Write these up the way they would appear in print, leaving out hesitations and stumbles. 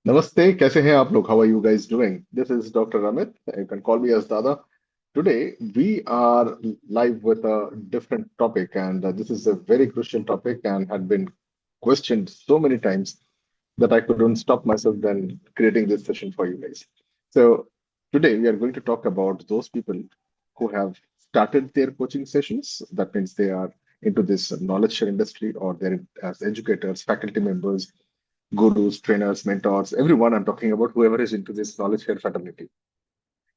नमस्ते कैसे हैं आप लोग? How are you guys doing? This is Dr. Amit. You can call me as Dada. Today we are live with a different topic, and this is a very crucial topic and had been questioned so many times that I couldn't stop myself then creating this session for you guys. So today we are going to talk about those people who have started their coaching sessions. That means they are into this knowledge share industry, or they're as educators, faculty members, gurus, trainers, mentors, everyone I'm talking about, whoever is into this knowledge share fraternity.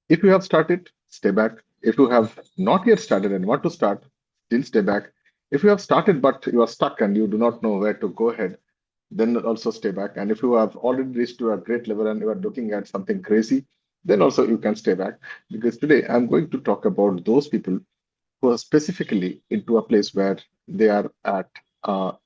If you have started, stay back. If you have not yet started and want to start, still stay back. If you have started but you are stuck and you do not know where to go ahead, then also stay back. And if you have already reached to a great level and you are looking at something crazy, then also you can stay back. Because today I'm going to talk about those people who are specifically into a place where they are at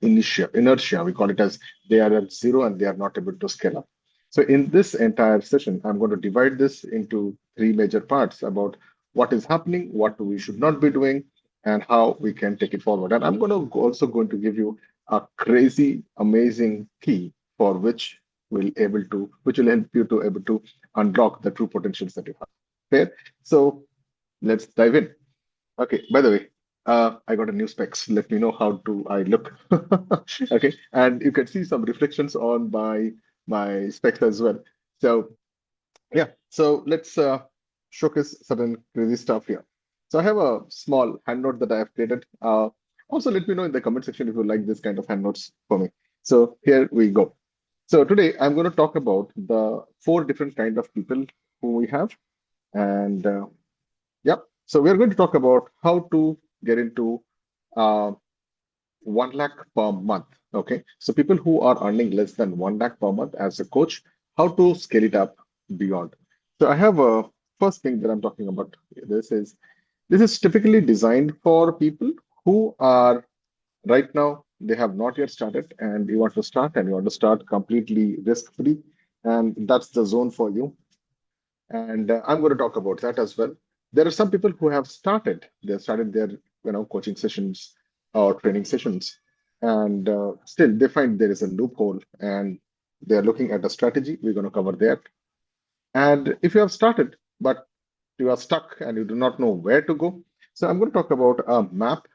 inertia. We call it as they are at zero and they are not able to scale up. So in this entire session, I'm going to divide this into three major parts about what is happening, what we should not be doing, and how we can take it forward. And I'm going to also going to give you a crazy, amazing key for which will help you to able to unlock the true potentials that you have. Fair? So let's dive in. Okay, by the way, I got a new specs. Let me know how do I look. Okay, and you can see some reflections on my specs as well. So yeah, so let's showcase certain crazy stuff here. So I have a small hand note that I have created. Also, let me know in the comment section if you like this kind of hand notes for me. So here we go. So today I'm going to talk about the four different kind of people who we have, and yep. So we are going to talk about how to get into uh, 1 lakh per month. Okay. So people who are earning less than 1 lakh per month as a coach, how to scale it up beyond. So I have a first thing that I'm talking about. This is typically designed for people who are right now they have not yet started and you want to start and you want to start completely risk free, and that's the zone for you. And I'm going to talk about that as well. There are some people who have started. They have started their, coaching sessions or training sessions, and still they find there is a loophole, and they are looking at a strategy. We're going to cover that. And if you have started, but you are stuck and you do not know where to go, so I'm going to talk about a map,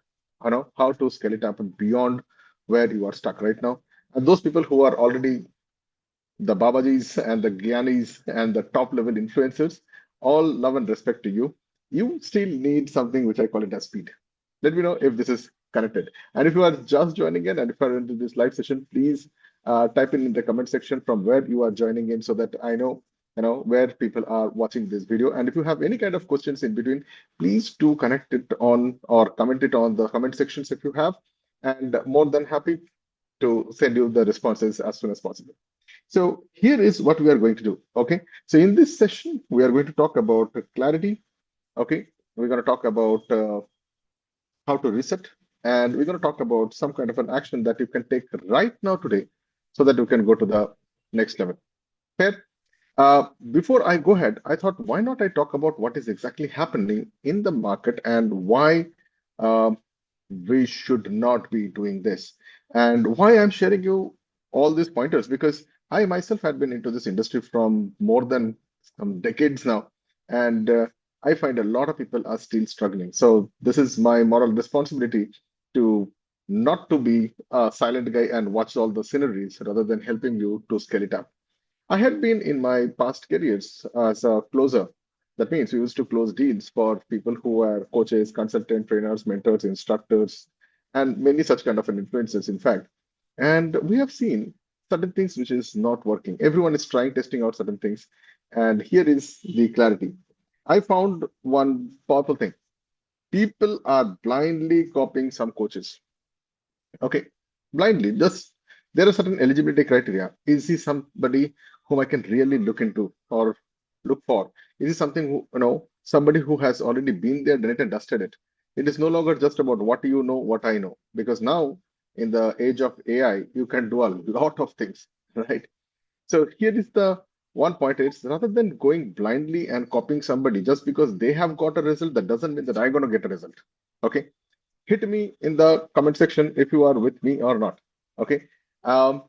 how to scale it up beyond where you are stuck right now. And those people who are already the Babajis and the Gyanis and the top level influencers, all love and respect to you. You still need something which I call it as speed. Let me know if this is connected. And if you are just joining in and if you are into this live session, please type in the comment section from where you are joining in so that I know where people are watching this video. And if you have any kind of questions in between, please do connect it on or comment it on the comment sections if you have. And more than happy to send you the responses as soon as possible. So here is what we are going to do. Okay. So in this session, we are going to talk about clarity. Okay. We're going to talk about how to reset. And we're going to talk about some kind of an action that you can take right now today so that you can go to the next level. Fair? Before I go ahead, I thought, why not I talk about what is exactly happening in the market and why uh, we should not be doing this, and why I'm sharing you all these pointers, because I myself had been into this industry from more than some decades now, and I find a lot of people are still struggling. So this is my moral responsibility to not to be a silent guy and watch all the sceneries rather than helping you to scale it up. I had been in my past careers as a closer. That means we used to close deals for people who are coaches, consultant, trainers, mentors, instructors, and many such kind of an influencers, in fact. And we have seen certain things which is not working. Everyone is trying, testing out certain things. And here is the clarity. I found one powerful thing. People are blindly copying some coaches. Okay, blindly. Just there are certain eligibility criteria. Is he somebody whom I can really look into or look for? Is he something who, somebody who has already been there, done it, and dusted it? It is no longer just about what you know, what I know. Because now, in the age of AI, you can do a lot of things, right? So here is the one point. It's rather than going blindly and copying somebody just because they have got a result, that doesn't mean that I'm going to get a result. Okay, hit me in the comment section if you are with me or not. Okay. Um,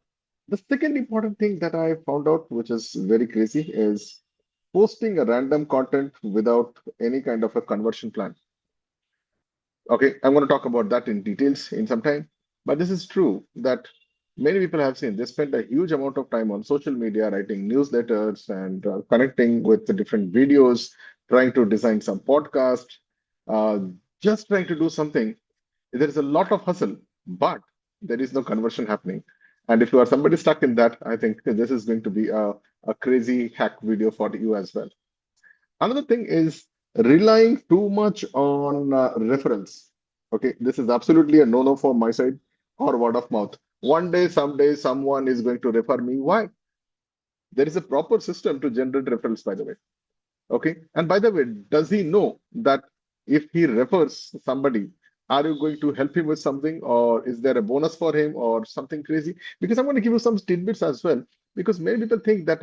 The second important thing that I found out, which is very crazy, is posting a random content without any kind of a conversion plan. Okay, I'm going to talk about that in details in some time. But this is true that many people have seen they spend a huge amount of time on social media, writing newsletters and connecting with the different videos, trying to design some podcast, uh, just trying to do something. There is a lot of hustle, but there is no conversion happening. And if you are somebody stuck in that, I think this is going to be a crazy hack video for you as well. Another thing is relying too much on referrals. Okay, this is absolutely a no-no from my side or word of mouth. One day, someday, someone is going to refer me. Why? There is a proper system to generate referrals, by the way. Okay. And by the way, does he know that if he refers somebody, are you going to help him with something, or is there a bonus for him, or something crazy? Because I'm going to give you some tidbits as well. Because many people think that,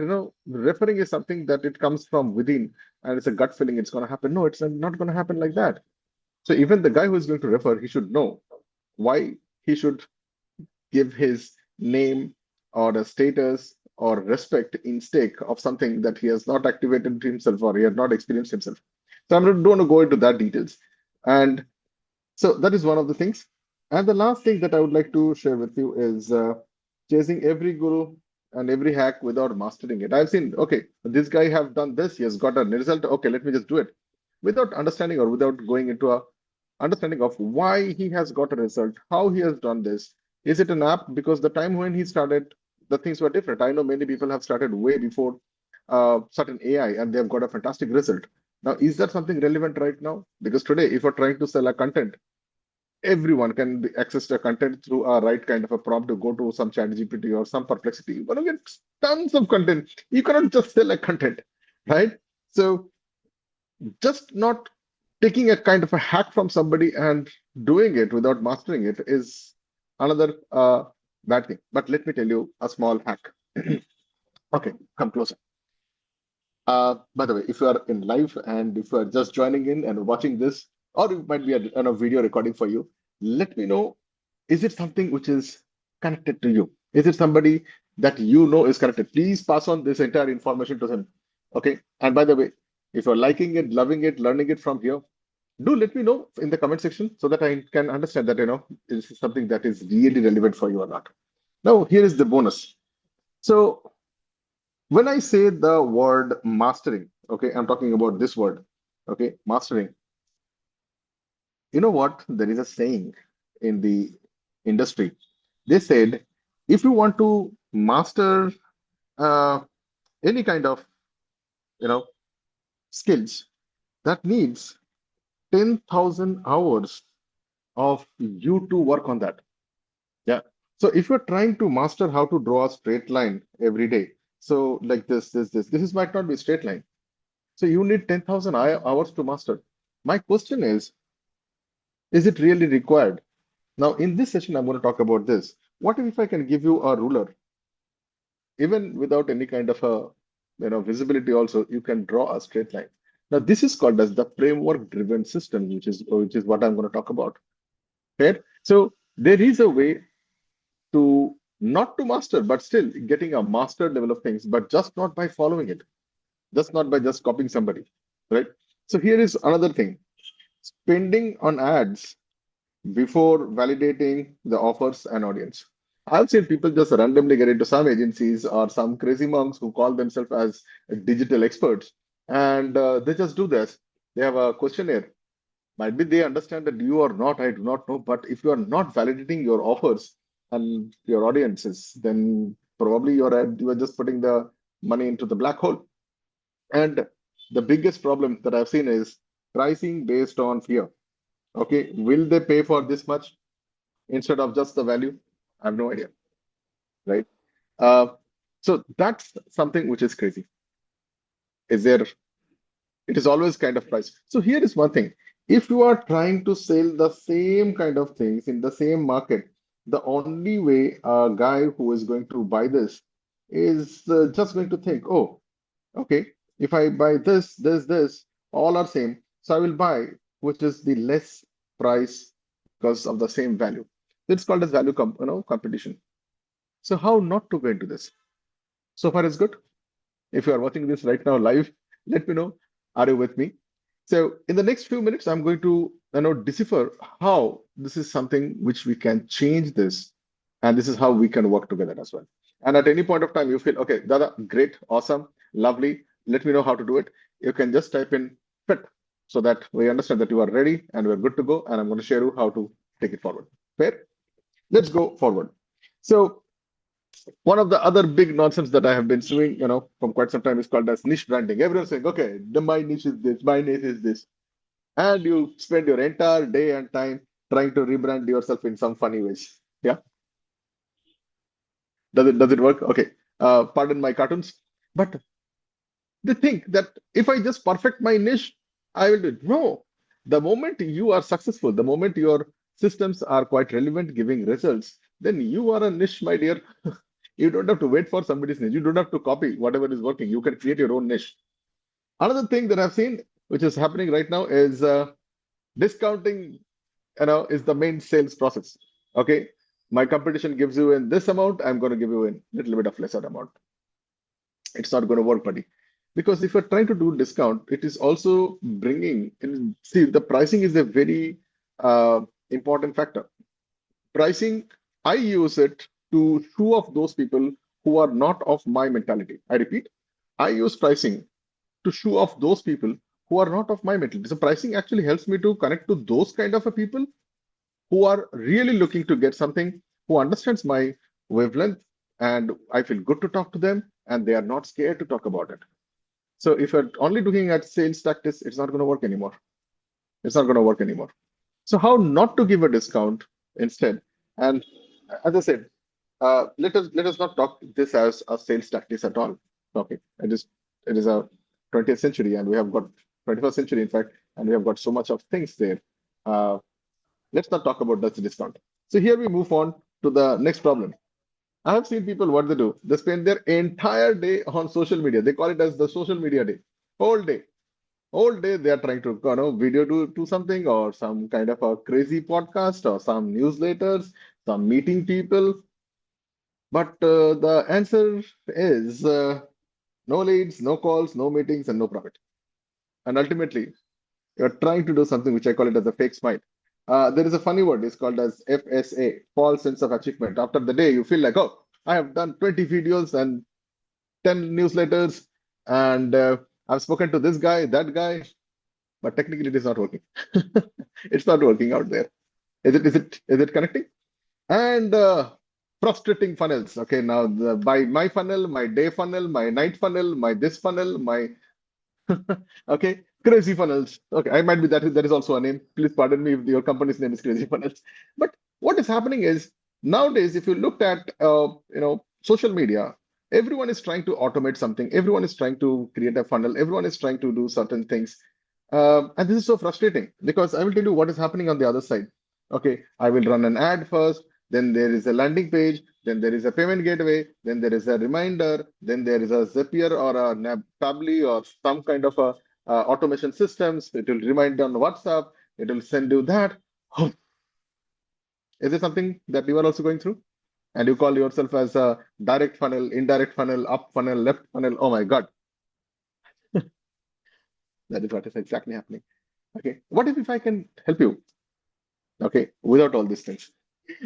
referring is something that it comes from within and it's a gut feeling it's going to happen. No, it's not going to happen like that. So even the guy who is going to refer, he should know why he should give his name or a status or respect in stake of something that he has not activated himself or he has not experienced himself. So don't want to go into that details. And so that is one of the things. And the last thing that I would like to share with you is chasing every guru and every hack without mastering it. I've seen, okay, this guy have done this, he has got a result. Okay, let me just do it without understanding or without going into a understanding of why he has got a result, how he has done this. Is it an app? Because the time when he started, the things were different. I know many people have started way before certain AI and they've got a fantastic result. Now, is that something relevant right now? Because today, if you're trying to sell a content, everyone can access the content through a right kind of a prompt to go to some chat GPT or some perplexity. You're going to get tons of content. You cannot just sell a content, right? So just not taking a kind of a hack from somebody and doing it without mastering it is another bad thing. But let me tell you a small hack. Okay, come closer. By the way, if you are in live and if you are just joining in and watching this, or it might be a video recording for you, let me know, is it something which is connected to you? Is it somebody that you know is connected? Please pass on this entire information to him. Okay. And by the way, if you're liking it, loving it, learning it from here, do let me know in the comment section so that I can understand that, this is something that is really relevant for you or not. Now, here is the bonus. So when I say the word mastering, okay, I'm talking about this word, okay, mastering. You know what? There is a saying in the industry. They said, if you want to master uh, any kind of, you know, skills, that needs 10,000 hours of you to work on that. Yeah. So if you're trying to master how to draw a straight line every day, so like this is might not be a straight line. So you need 10,000 hours to master. My question is it really required? Now, in this session, I'm going to talk about this. What if I can give you a ruler, even without any kind of a visibility also, you can draw a straight line. Now, this is called as the framework-driven system, which is what I'm going to talk about. Okay? So there is a way to not to master, but still getting a master level of things, but just not by following it, just not by just copying somebody, right? So here is another thing: spending on ads before validating the offers and audience. I've seen people just randomly get into some agencies or some crazy monks who call themselves as digital experts, and they just do this. They have a questionnaire. Might be they understand that you are not, I do not know, but if you are not validating your offers and your audiences, then probably you are just putting the money into the black hole. And the biggest problem that I've seen is pricing based on fear. Okay, will they pay for this much instead of just the value? I have no idea, right? Uh, so that's something which is crazy. Is there It is always kind of price. So here is one thing. If you are trying to sell the same kind of things in the same market, the only way a guy who is going to buy this is just going to think, oh, okay, if I buy this, all are same. So I will buy, which is the less price because of the same value. It's called as value competition. So how not to go into this? So far is good. If you are watching this right now live, let me know. Are you with me? So in the next few minutes, I'm going to decipher how this is something which we can change this, and this is how we can work together as well. And at any point of time, you feel okay, Dada, great, awesome, lovely. Let me know how to do it. You can just type in fit so that we understand that you are ready and we're good to go. And I'm going to share you how to take it forward. Fair? Let's go forward. So one of the other big nonsense that I have been doing, from quite some time is called as niche branding. Everyone's saying, okay, my niche is this, my niche is this. And you spend your entire day and time trying to rebrand yourself in some funny ways. Yeah. Does it work? Okay. Pardon my cartoons. But they think that if I just perfect my niche, I will do it. No. The moment you are successful, the moment your systems are quite relevant, giving results, then you are a niche, my dear. You don't have to wait for somebody's niche. You don't have to copy whatever is working. You can create your own niche. Another thing that I've seen, which is happening right now, is discounting, is the main sales process. Okay, my competition gives you in this amount, I'm going to give you in a little bit of lesser amount. It's not going to work, buddy. Because if you're trying to do discount, it is also bringing in, see, the pricing is a very important factor. Pricing, I use it to show off those people who are not of my mentality. I repeat, I use pricing to show off those people who are not of my mentality. So pricing actually helps me to connect to those kind of a people who are really looking to get something, who understands my wavelength, and I feel good to talk to them, and they are not scared to talk about it. So if you're only looking at sales tactics, it's not going to work anymore. It's not going to work anymore. So how not to give a discount instead? And as I said, let us not talk this as a sales tactics at all. Okay, it is a 20th century, and we have got 21st century, in fact, and we have got so much of things there. Uh, let's not talk about that discount. So here we move on to the next problem. I have seen people what they do. They spend their entire day on social media. They call it as the social media day. Whole day. Whole day they are trying to video to something or some kind of a crazy podcast or some newsletters, some meeting people. But the answer is no leads, no calls, no meetings, and no profit. And ultimately, you're trying to do something which I call it as a fake smile. There is a funny word, it's called as FSA, false sense of achievement. After the day, you feel like, oh, I have done 20 videos and 10 newsletters, and I've spoken to this guy, that guy, but technically it is not working. It's not working out there. Is it connecting? And frustrating funnels. Okay, now by my funnel, my day funnel, my night funnel, my this funnel, my okay, crazy funnels. Okay, I might be that is also a name. Please pardon me if your company's name is Crazy Funnels. But what is happening is nowadays, if you looked at social media, everyone is trying to automate something. Everyone is trying to create a funnel. Everyone is trying to do certain things. And this is so frustrating because I will tell you what is happening on the other side. Okay, I will run an ad first, then there is a landing page, then there is a payment gateway, then there is a reminder, then there is a Zapier or a Tably or some kind of a automation systems. It will remind on WhatsApp. It will send you that. Oh, is it something that you are also going through? And you call yourself as a direct funnel, indirect funnel, up funnel, left funnel. Oh my God, that is what is exactly happening. Okay, what if I can help you? Okay, without all these things.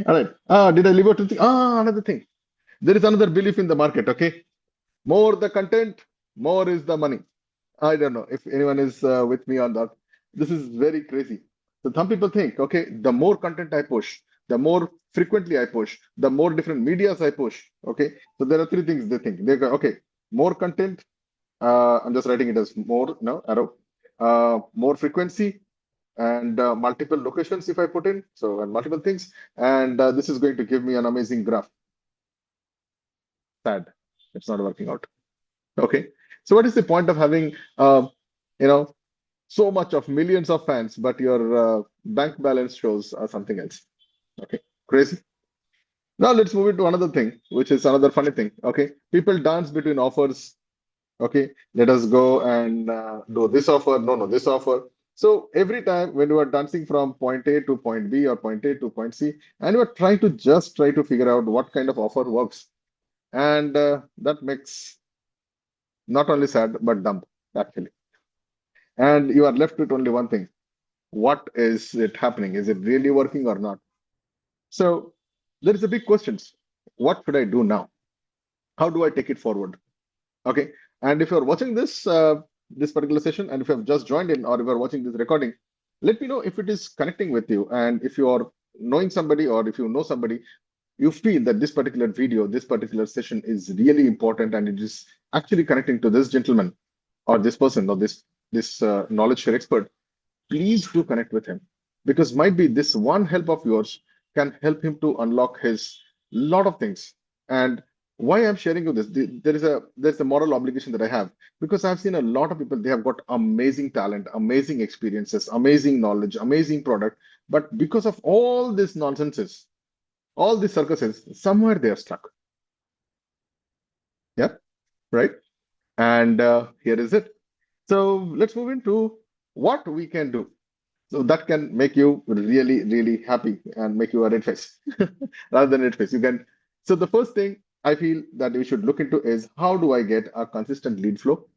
All right. Did I leave out anything? Another thing. There is another belief in the market. Okay, more the content, more is the money. I don't know if anyone is with me on that. This is very crazy. So some people think, okay, the more content I push, the more frequently I push, the more different medias I push. Okay, so there are three things they think. They go, okay, more content. I'm just writing it as more, no, arrow. More frequency and multiple locations if I put in. So, and multiple things. And this is going to give me an amazing graph. Sad. It's not working out. Okay. So what is the point of having, you know, so much of millions of fans, but your bank balance shows something else? Okay. Crazy. Now let's move into another thing, which is another funny thing. Okay. People dance between offers. Okay. Let us go and do this offer. No, no, this offer. So every time when you are dancing from point A to point B or point A to point C, and you are trying to just try to figure out what kind of offer works, and that makes not only sad but dumb actually. And you are left with only one thing: what is it happening? Is it really working or not? So there is a big questions. What should I do now? How do I take it forward? Okay. And if you're watching this particular session, and if you have just joined in, or if you're watching this recording, let me know if it is connecting with you, and if you are knowing somebody, or if you know somebody, you feel that this particular video, this particular session is really important, and it is actually connecting to this gentleman or this person or this knowledge share expert. Please do connect with him, because might be this one help of yours can help him to unlock his lot of things. And why I'm sharing you this, there's a moral obligation that I have, because I've seen a lot of people, they have got amazing talent, amazing experiences, amazing knowledge, amazing product, but because of all these nonsenses, all these circuses, somewhere they are stuck. Yeah, right. And here is it. So let's move into what we can do. So that can make you really, really happy and make you a red face rather than red face. You can. So the first thing I feel that we should look into is, how do I get a consistent lead flow?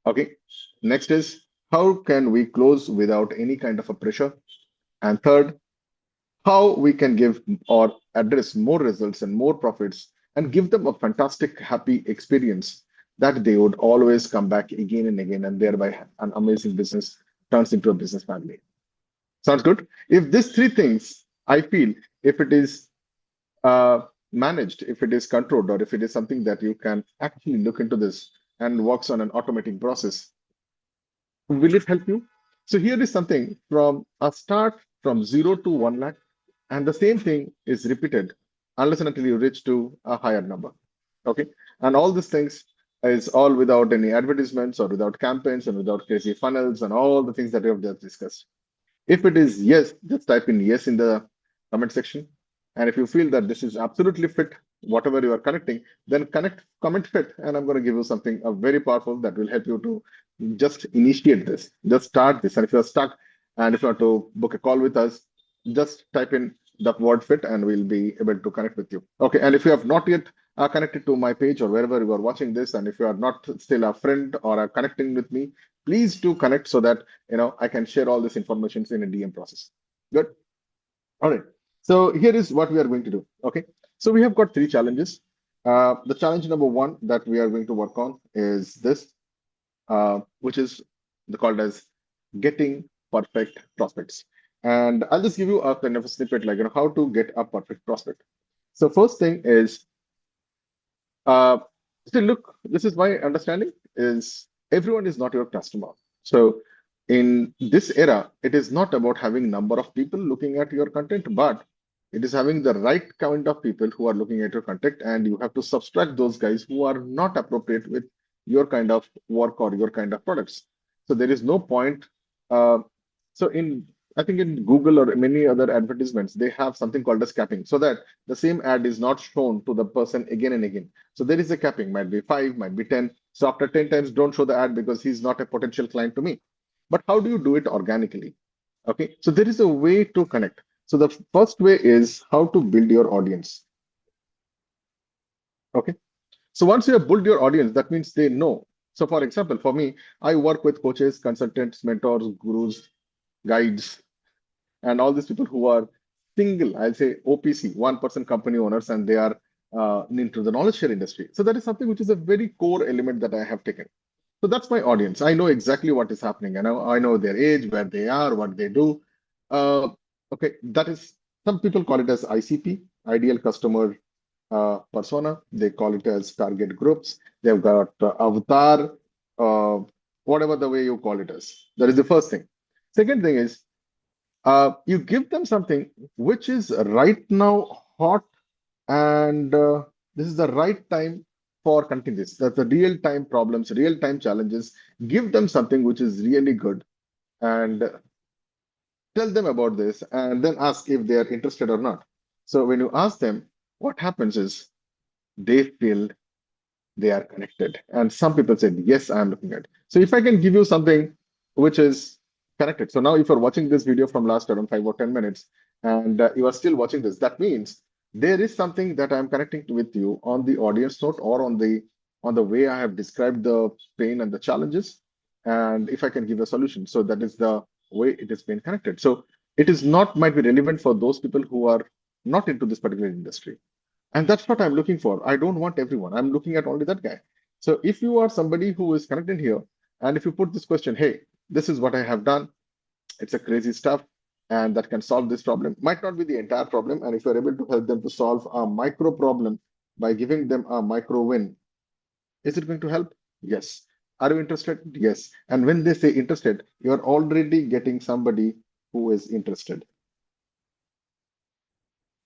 Okay. Next is, how can we close without any kind of a pressure? And third, how we can give or address more results and more profits and give them a fantastic, happy experience that they would always come back again and again, and thereby an amazing business turns into a business family. Sounds good. If these three things, I feel, if it is uh, managed, if it is controlled, or if it is something that you can actually look into this and works on an automatic process, will it help you? So here is something from a start from 0 to 1 lakh, and the same thing is repeated unless and until you reach to a higher number. Okay, and all these things is all without any advertisements or without campaigns and without crazy funnels and all the things that we have just discussed. If it is yes, just type in yes in the comment section. And if you feel that this is absolutely fit, whatever you are connecting, then comment fit. And I'm going to give you something very powerful that will help you to just initiate this, just start this. And if you're stuck and if you want to book a call with us, just type in the word fit and we'll be able to connect with you. Okay. And if you have not yet connected to my page or wherever you are watching this, and if you are not still a friend or are connecting with me, please do connect so that I can share all this information in a DM process. Good. All right. So here is what we are going to do. Okay. So we have got three challenges. The challenge number one that we are going to work on is this, which is called as getting perfect prospects. And I'll just give you a kind of a snippet, like how to get a perfect prospect. So first thing is, uh, still look, this is my understanding is everyone is not your customer. So in this era, it is not about having number of people looking at your content, but it is having the right kind of people who are looking at your content, and you have to subtract those guys who are not appropriate with your kind of work or your kind of products. So there is no point. Uh, so in I think in Google or many other advertisements, they have something called as capping, so that the same ad is not shown to the person again and again. So there is a capping, might be 5, might be 10. So after 10 times, don't show the ad because he's not a potential client to me. But how do you do it organically? Okay, so there is a way to connect. So the first way is how to build your audience. Okay, so once you have built your audience, that means they know. So for example, for me, I work with coaches, consultants, mentors, gurus, guides, and all these people who are single, I'll say OPC, one-person company owners, and they are into the knowledge share industry. So that is something which is a very core element that I have taken. So that's my audience. I know exactly what is happening. I know their age, where they are, what they do. Uh, okay, that is, some people call it as ICP, ideal customer persona. They call it as target groups. They've got avatar, uh, whatever the way you call it as. That is the first thing. Second thing is, you give them something which is right now hot, and this is the right time for connecting this. That's the real time problems, real time challenges. Give them something which is really good, and tell them about this, and then ask if they are interested or not. So when you ask them, what happens is they feel they are connected. And some people said, yes, I'm looking at. So if I can give you something which is connected. So now if you're watching this video from last around 5 or 10 minutes and you are still watching this, that means there is something that I'm connecting with you on the audience note or on the way I have described the pain and the challenges, and if I can give a solution. So that is the way it is being connected. So it is not might be relevant for those people who are not into this particular industry. And that's what I'm looking for. I don't want everyone. I'm looking at only that guy. So if you are somebody who is connected here, and if you put this question, hey, this is what I have done, it's a crazy stuff, and that can solve this problem. Might not be the entire problem. And if you're able to help them to solve a micro problem by giving them a micro win, is it going to help? Yes. Are you interested? Yes. And when they say interested, you're already getting somebody who is interested.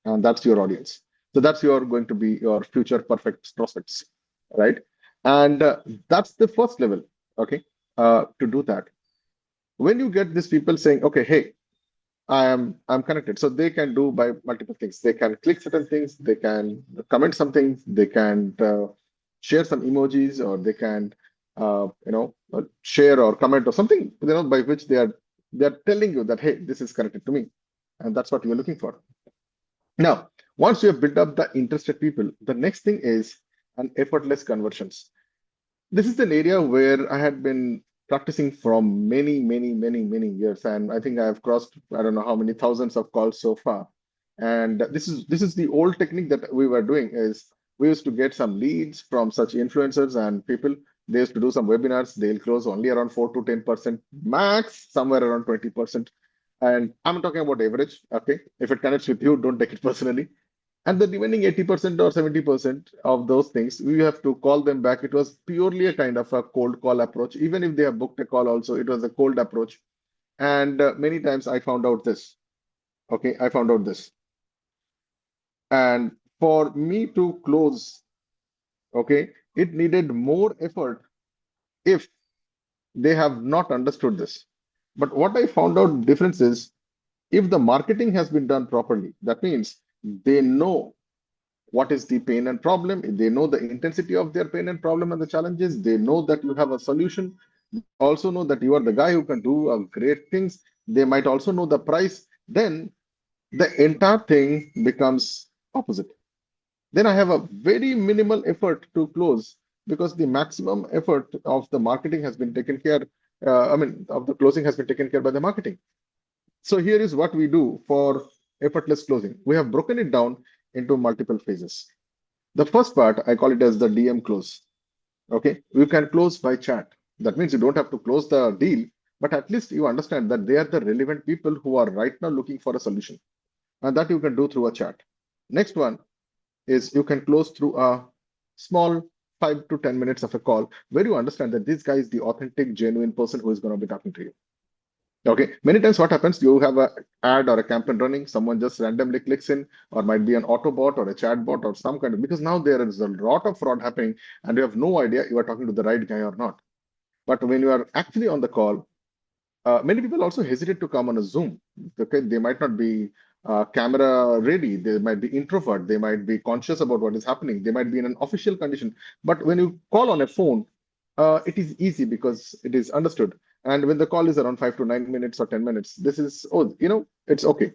And that's your audience. So that's your going to be your future perfect prospects, right? And that's the first level, okay, to do that. When you get these people saying, okay, hey, I'm connected. So they can do by multiple things. They can click certain things, they can comment some things, they can share some emojis, or they can share or comment or something, by which they are telling you that, hey, this is connected to me. And that's what you're looking for. Now, once you have built up the interested people, the next thing is an effortless conversions. This is an area where I had been practicing from many, many, many, many years, and I think I have crossed I don't know how many thousands of calls so far. And this is the old technique that we were doing is we used to get some leads from such influencers and people. They used to do some webinars. They'll close only around 4 to 10%, max somewhere around 20%. And I'm talking about average. Okay, if it connects with you, don't take it personally. And the remaining 80% or 70% of those things, we have to call them back. It was purely a kind of a cold call approach. Even if they have booked a call also, it was a cold approach. And many times I found out this. Okay, I found out this. And for me to close, okay, it needed more effort if they have not understood this. But what I found out difference is if the marketing has been done properly, that means they know what is the pain and problem. They know the intensity of their pain and problem and the challenges. They know that you have a solution. They also know that you are the guy who can do great things. They might also know the price. Then the entire thing becomes opposite. Then I have a very minimal effort to close because the maximum effort of the marketing has been taken care. Of the closing has been taken care by the marketing. So here is what we do for effortless closing. We have broken it down into multiple phases. The first part, I call it as the DM close. Okay, you can close by chat. That means you don't have to close the deal, but at least you understand that they are the relevant people who are right now looking for a solution. And that you can do through a chat. Next one is you can close through a small 5 to 10 minutes of a call where you understand that this guy is the authentic, genuine person who is going to be talking to you. Okay, many times what happens, you have an ad or a campaign running, someone just randomly clicks in, or might be an auto bot or a chat bot or some kind of, because now there is a lot of fraud happening and you have no idea you are talking to the right guy or not. But when you are actually on the call, many people also hesitate to come on a Zoom. Okay, they might not be camera ready, they might be introvert, they might be conscious about what is happening, they might be in an official condition. But when you call on a phone, it is easy because it is understood. And when the call is around 5 to 9 minutes or 10 minutes, this is, it's okay.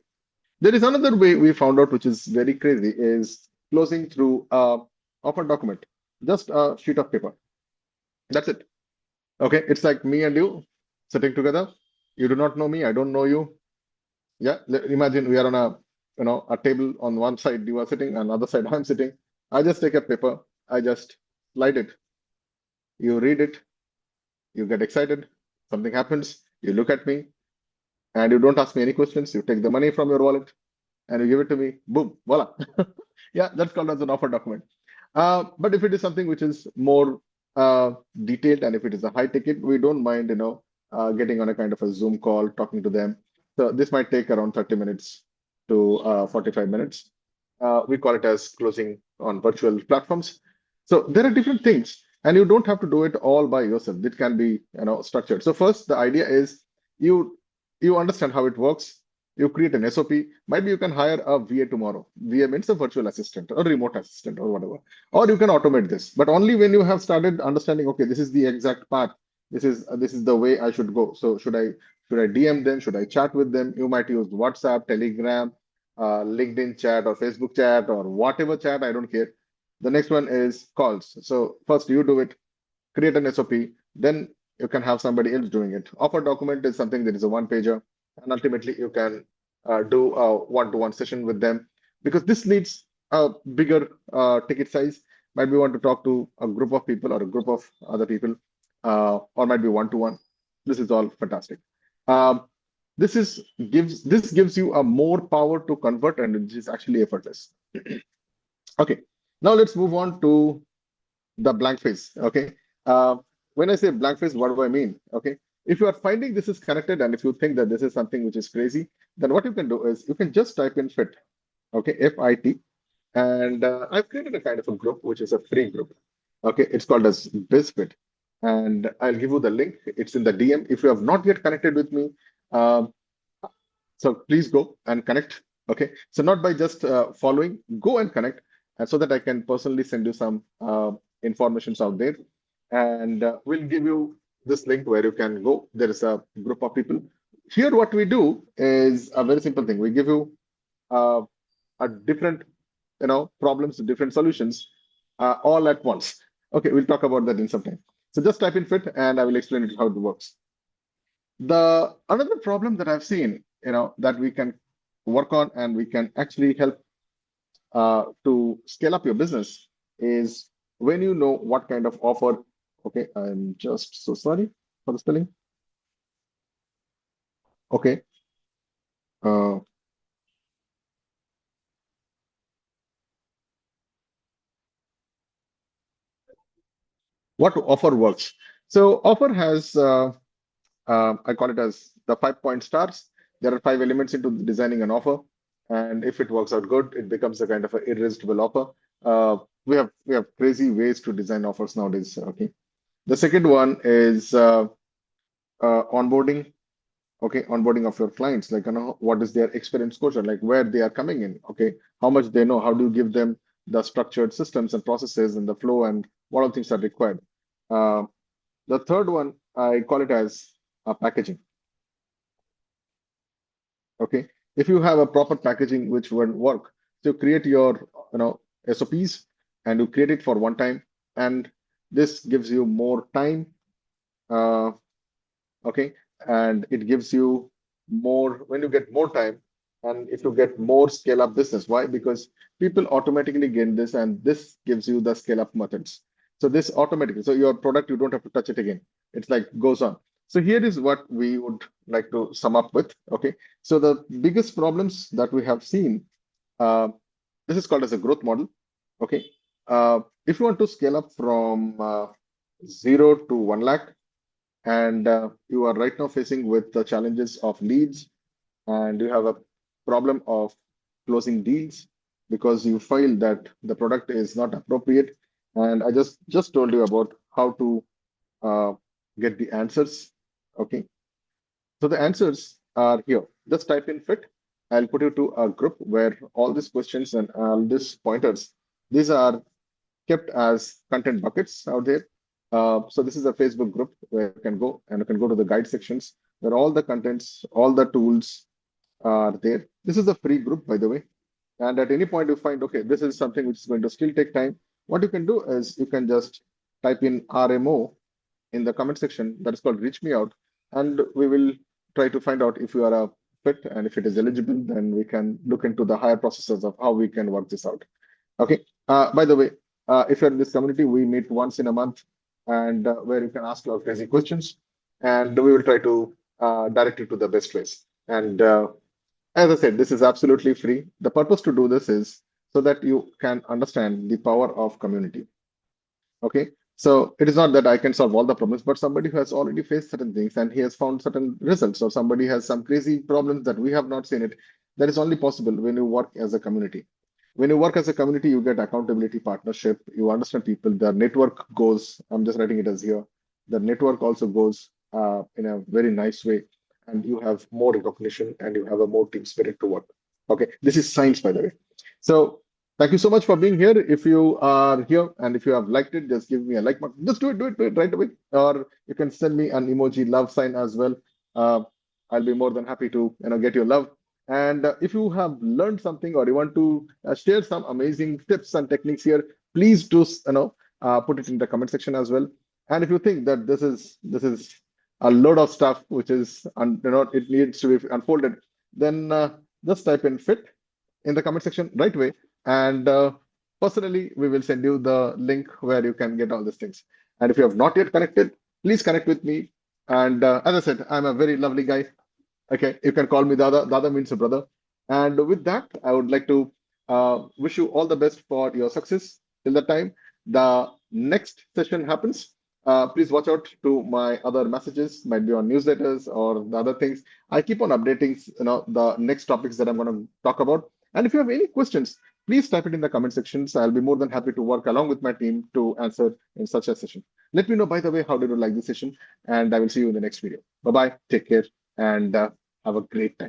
There is another way we found out, which is very crazy, is closing through a open document, just a sheet of paper. That's it. Okay, it's like me and you sitting together. You do not know me, I don't know you. Yeah, imagine we are on a table. On one side you are sitting, on the other side I'm sitting. I just take a paper, I just slide it. You read it, you get excited, something happens, you look at me, and you don't ask me any questions. You take the money from your wallet and you give it to me. Boom, voila. Yeah, that's called as an offer document. But if it is something which is more detailed, and if it is a high ticket, we don't mind, getting on a kind of a Zoom call, talking to them. So this might take around 30 minutes to 45 minutes. We call it as closing on virtual platforms. So there are different things, and you don't have to do it all by yourself. It can be, structured. So first, the idea is you understand how it works. You create an SOP. Maybe you can hire a VA tomorrow. VA means a virtual assistant or remote assistant or whatever. Or you can automate this, but only when you have started understanding, okay, this is the exact path. This is the way I should go. So should I Should I DM them? Should I chat with them? You might use WhatsApp, Telegram, LinkedIn chat, or Facebook chat, or whatever chat. I don't care. The next one is calls. So first you do it, create an SOP, then you can have somebody else doing it. Offer document is something that is a one pager, and ultimately you can do a one-to-one session with them because this needs a bigger ticket size. Might be want to talk to a group of people or a group of other people, or might be one-to-one. This is all fantastic. Um, this gives you a more power to convert, and it is actually effortless. Okay, now let's move on to the blank face. Okay. Uh, when I say blank face, what do I mean? Okay. If you are finding this is connected and if you think that this is something which is crazy, then what you can do is you can just type in fit. Okay. FIT. And I've created a kind of a group, which is a free group. Okay. It's called as BizFit. And I'll give you the link. It's in the DM. If you have not yet connected with me, um, so please go and connect. Okay. So not by just following, go and connect. And so that I can personally send you some informations out there. And we'll give you this link where you can go. There is a group of people. Here, what we do is a very simple thing. We give you uh, a different, problems, different solutions, all at once. Okay, we'll talk about that in some time. So just type in fit, and I will explain it how it works. The another problem that I've seen, that we can work on and we can actually help to scale up your business is when you know what kind of offer. Okay, I'm just so sorry for the spelling. Okay, uh, what offer works? So offer has I call it as the 5 point stars. There are 5 elements into designing an offer, and if it works out good, it becomes a kind of an irresistible offer. We have crazy ways to design offers nowadays. Okay, the second one is onboarding. Okay, onboarding of your clients, like what is their experience quotient, like where they are coming in. Okay, how much they know, how do you give them the structured systems and processes and the flow and what all things are required. Uh, the third one, I call it as packaging. Okay, if you have a proper packaging which would work, so create your SOPs and you create it for one time, and this gives you more time. uh, okay, and it gives you more when you get more time, and if you get more scale up business. Why? Because people automatically gain this, and this gives you the scale up methods. So this automatically, so your product, you don't have to touch it again. It's like goes on. So here is what we would like to sum up with. Okay, so the biggest problems that we have seen, uh, this is called as a growth model. Okay, if you want to scale up from 0 to 1 lakh, and you are right now facing with the challenges of leads, and you have a problem of closing deals because you feel that the product is not appropriate. And I just told you about how to uh, get the answers. Okay, so the answers are here. Just type in fit. I'll put you to a group where all these questions and all these pointers, these are kept as content buckets out there. So this is a Facebook group where you can go, and you can go to the guide sections where all the contents, all the tools are there. This is a free group, by the way. And at any point you find, okay, this is something which is going to still take time. What you can do is you can just type in RMO in the comment section. That is called reach me out. And we will try to find out if you are a fit, and if it is eligible, then we can look into the higher processes of how we can work this out. Okay. By the way, if you're in this community, we meet once in a month, and where you can ask your crazy questions, and we will try to direct you to the best ways. And as I said, this is absolutely free. The purpose to do this is so that you can understand the power of community. Okay. So it is not that I can solve all the problems, but somebody who has already faced certain things and he has found certain results, or somebody has some crazy problems that we have not seen it, that is only possible when you work as a community. When you work as a community, you get accountability, partnership, you understand people, the network goes, I'm just writing it as here, the network also goes in a very nice way, and you have more recognition and you have a more team spirit to work. Okay, this is science, by the way. So thank you so much for being here. If you are here and if you have liked it, just give me a like mark. Just do it right away. Or you can send me an emoji love sign as well. Uh, I'll be more than happy to get your love. And if you have learned something or you want to share some amazing tips and techniques here, please do put it in the comment section as well. And if you think that this is a load of stuff which is it needs to be unfolded, then just type in fit in the comment section right away. And personally, we will send you the link where you can get all these things. And if you have not yet connected, please connect with me. And as I said, I'm a very lovely guy. Okay, you can call me Dada. Dada means a brother. And with that, I would like to wish you all the best for your success. Till the time the next session happens, please watch out to my other messages, might be on newsletters or the other things. I keep on updating, the next topics that I'm going to talk about. And if you have any questions, please type it in the comment sections. I'll be more than happy to work along with my team to answer in such a session. Let me know, by the way, how did you like this session? And I will see you in the next video. Bye bye. Take care and have a great time.